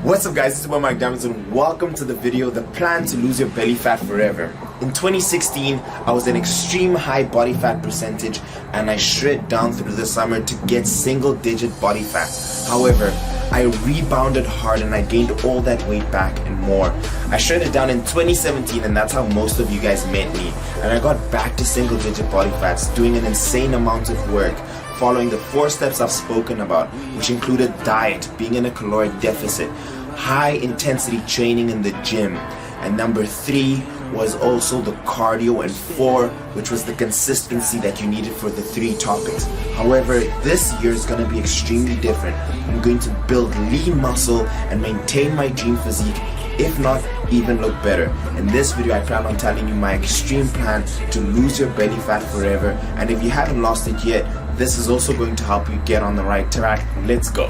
What's up guys, it's your boy Mike Diamonds and welcome to the video, the plan to lose your belly fat forever. In 2016, I was an extreme high body fat percentage and I shred down through the summer to get single digit body fat. However, I rebounded hard and I gained all that weight back and more. I shredded down in 2017 and that's how most of you guys met me. And I got back to single digit body fats, doing an insane amount of work, following the 4 steps I've spoken about, which included diet, being in a caloric deficit, high intensity training in the gym, and number 3 was also the cardio, and 4, which was the consistency that you needed for the 3 topics. However, this year is going to be extremely different. I'm going to build lean muscle and maintain my dream physique, if not even look better. In this video I plan on telling you my extreme plan to lose your belly fat forever, and if you haven't lost it yet, this is also going to help you get on the right track. Let's go.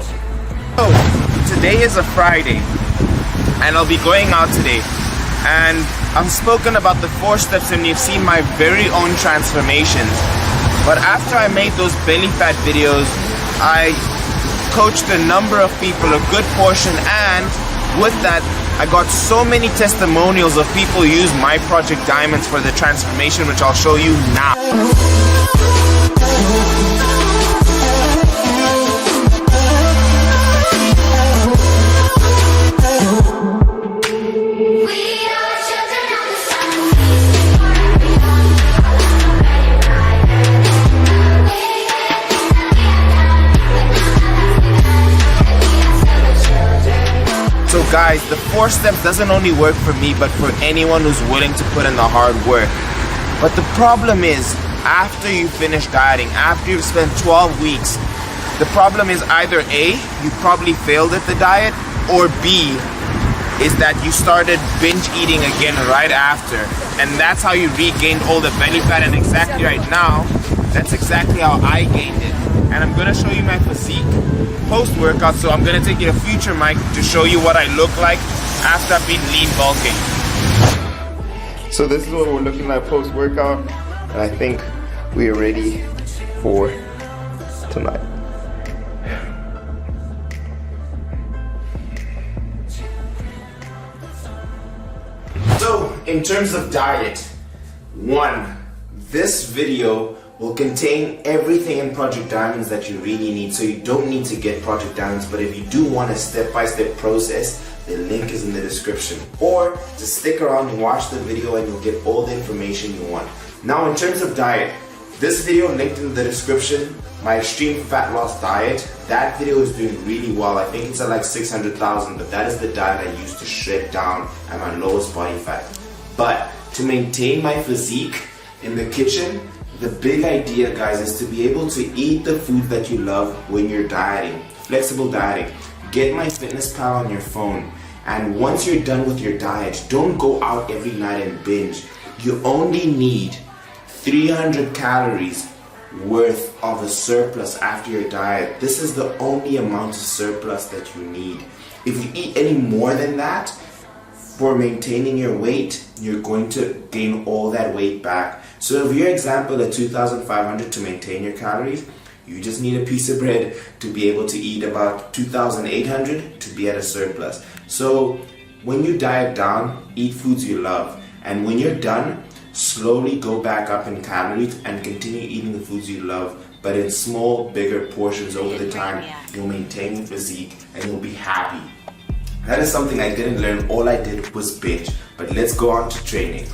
So, today is a Friday and I'll be going out today, and I've spoken about the 4 steps and you've seen my very own transformations. But after I made those belly fat videos, I coached a number of people, a good portion, and with that I got so many testimonials of people who use my Project Diamonds for the transformation, which I'll show you now. So guys, the 4 steps doesn't only work for me, but for anyone who's willing to put in the hard work. But the problem is, after you finish dieting, after you've spent 12 weeks, the problem is either A, you probably failed at the diet, or B, is that you started binge eating again right after. And that's how you regained all the belly fat, and exactly right now, that's exactly how I gained it. And I'm gonna show you my physique post-workout, so I'm gonna take you to future mic to show you what I look like after I've been lean bulking. So this is what we're looking like post-workout, and I think we are ready for tonight. So in terms of diet, 1, this video will contain everything in Project Diamonds that you really need, so you don't need to get Project Diamonds, but if you do want a step-by-step process, the link is in the description. Or just stick around and watch the video and you'll get all the information you want. Now in terms of diet, this video linked in the description, my extreme fat loss diet, that video is doing really well. I think it's at like 600,000, but that is the diet I used to shred down at my lowest body fat. But to maintain my physique in the kitchen, the big idea, guys, is to be able to eat the food that you love when you're dieting. Flexible dieting. Get MyFitnessPal on your phone, and once you're done with your diet, don't go out every night and binge. You only need 300 calories worth of a surplus after your diet. This is the only amount of surplus that you need. If you eat any more than that, for maintaining your weight, you're going to gain all that weight back. So if your example at 2,500 to maintain your calories, you just need a piece of bread to be able to eat about 2,800 to be at a surplus. So when you diet down, eat foods you love, and when you're done, slowly go back up in calories and continue eating the foods you love, but in small, bigger portions over the time. You'll maintain your physique and you'll be happy. That is something I didn't learn, all I did was binge. But let's go on to training.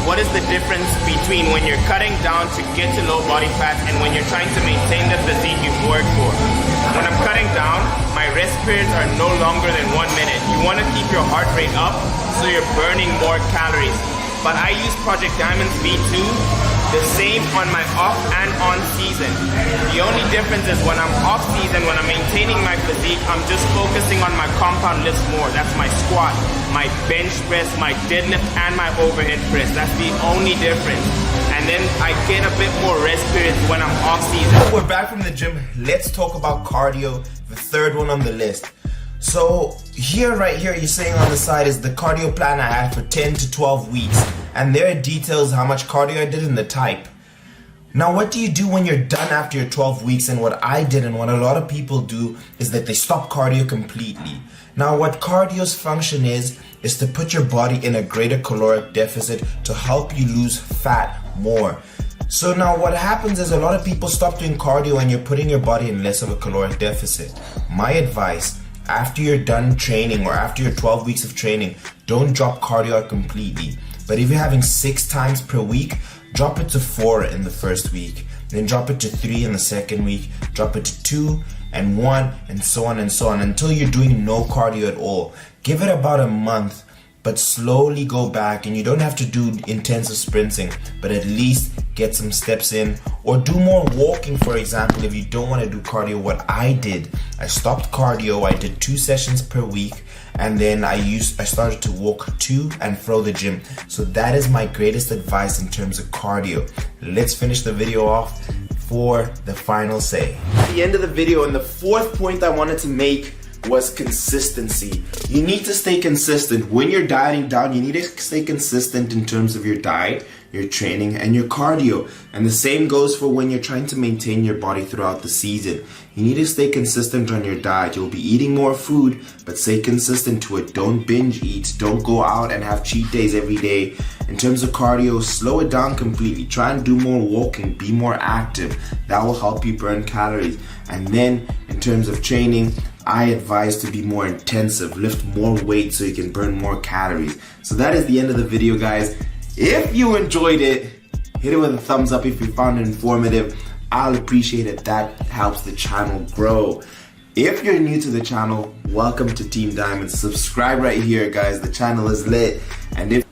What is the difference between when you're cutting down to get to low body fat and when you're trying to maintain the physique you've worked for? When I'm cutting down, my rest periods are no longer than 1 minute. You want to keep your heart rate up so you're burning more calories. But I use Project Diamonds V2 The same on my off and on season. The only difference is when I'm off season, when I'm maintaining my physique, I'm just focusing on my compound lifts more. That's my squat, my bench press, my deadlift, and my overhead press. That's the only difference. And then I get a bit more rest periods when I'm off season. We're back from the gym. Let's talk about cardio, the third one on the list. So right here, you're saying on the side is the cardio plan I had for 10 to 12 weeks. And there are details how much cardio I did and the type. Now, what do you do when you're done after your 12 weeks? And what I did and what a lot of people do is that they stop cardio completely. Now, what cardio's function is to put your body in a greater caloric deficit to help you lose fat more. So now what happens is a lot of people stop doing cardio and you're putting your body in less of a caloric deficit. My advice, after you're done training or after your 12 weeks of training, don't drop cardio out completely. But if you're having 6 times per week, drop it to 4 in the first week, then drop it to 3 in the second week, drop it to 2 and 1 and so on until you're doing no cardio at all. Give it about a month, but slowly go back, and you don't have to do intensive sprinting, but at least get some steps in, or do more walking, for example, if you don't want to do cardio. What I did, I stopped cardio, I did 2 sessions per week, and then I started to walk to and fro the gym. So that is my greatest advice in terms of cardio. Let's finish the video off for the final say. At the end of the video, and the fourth point I wanted to make was consistency. You need to stay consistent. When you're dieting down, you need to stay consistent in terms of your diet, your training, and your cardio. And the same goes for when you're trying to maintain your body throughout the season. You need to stay consistent on your diet. You'll be eating more food, but stay consistent to it. Don't binge eat. Don't go out and have cheat days every day. In terms of cardio, slow it down completely. Try and do more walking. Be more active. That will help you burn calories. And then in terms of training, I advise to be more intensive, lift more weight so you can burn more calories. So that is the end of the video, guys. If you enjoyed it, hit it with a thumbs up if you found it informative. I'll appreciate it. That helps the channel grow. If you're new to the channel, welcome to Team Diamond. Subscribe right here, guys. The channel is lit. And if